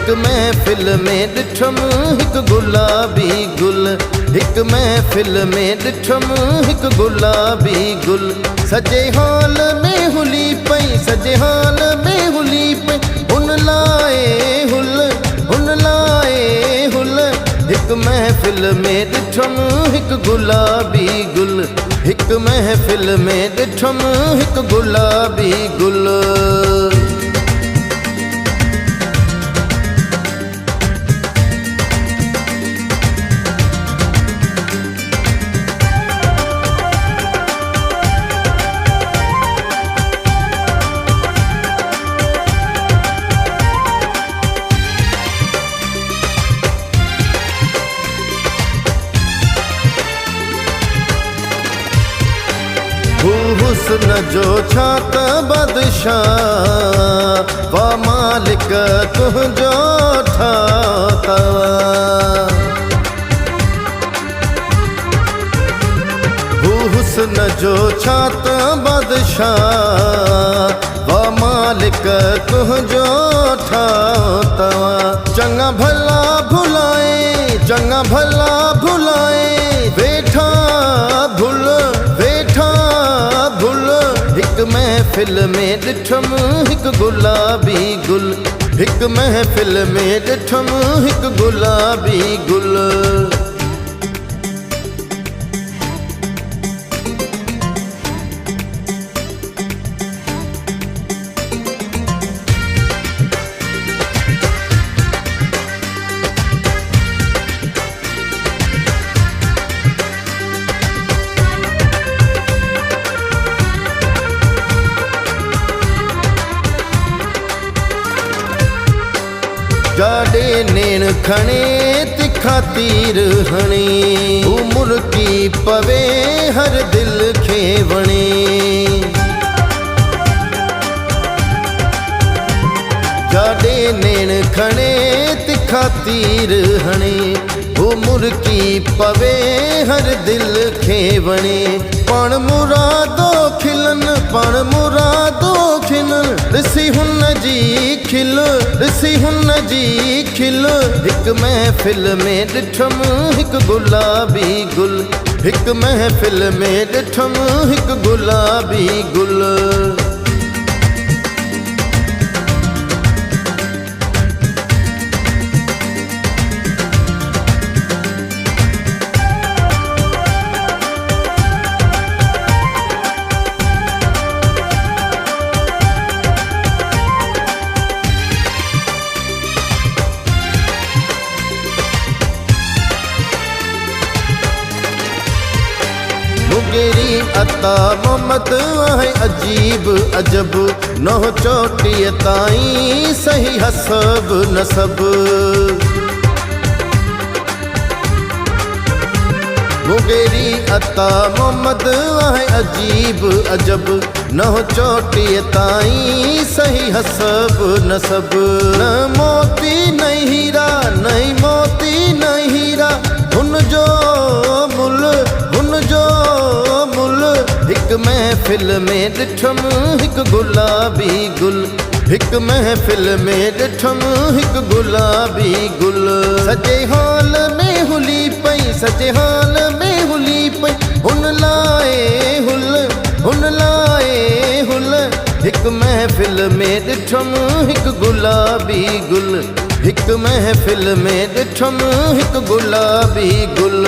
हिक महफ़िल में ॾिठम हिक गुलाबी गुल, हिक महफ़िल में ॾिठम हिक गुलाबी गुल। सजे हाल में हुली पई, सजे हाल में हुली पई, हुन लाए हुल, हुन लाए हुल। हिक महफ़िल में ॾिठम हिक गुलाबी गुल, हिक महफ़िल में ॾिठम हिक गुलाबी गुल। हुस्न जो छा त बादशाह, वा मालिक तुंहिंजो ठाता। हुस्न जो छा त बादशाह, वा मालिक तुंहिंजो ठाता। चङा भला भुलाए, चङा भला भुलाए, वेठा भुल, वेठा भुल। हिक महफ़िल में ॾिठम हिक गुलाबी गुल, हिक महफ़िल में ॾिठम हिक गुलाबी गुल। जाॾे नेण खणे तिखा तीर हणे, हू मुर्की पवे हर दिल खे वणे। जाॾे नेण खणे तिखा तीर हणे, हू मुर्की पवे हर दिल खे वणे। पाण मुरादो खिलन, पाण मुरादो खिलन, ॾिसी हुन जी खिल, ॾिसी हुन जी खिल। हिक महफ़िल में ॾिठम हिक गुलाबी गुल, हिक महफ़िल में ॾिठम हिक गुलाबी गुल। मुगेरी अता मोहम्मद आहे अजीब अजब, नौ चोटीअ ताईं सही हसब नसब। मुगेरी अता मोहम्मद आहे अजीब अजब, नौ चोटीअ ताईं सही हसब नसब। न मोती न हीरा, नहीं मोती न हीरा, हुन जो मुल, हुन जो मुल। हिक महफ़िल में ॾिठम हिक गुलाबी गुल, हिक महफ़िल में ॾिठम हिक गुलाबी गुल। सजे हाल में हुली पई, सजे हाल में हुली पई, हुन लाए हुल, हुन लाए हुल। हिक महफ़िल में ॾिठम हिक गुलाबी गुल, हिक महफ़िल में ॾिठम हिक गुलाबी गुल।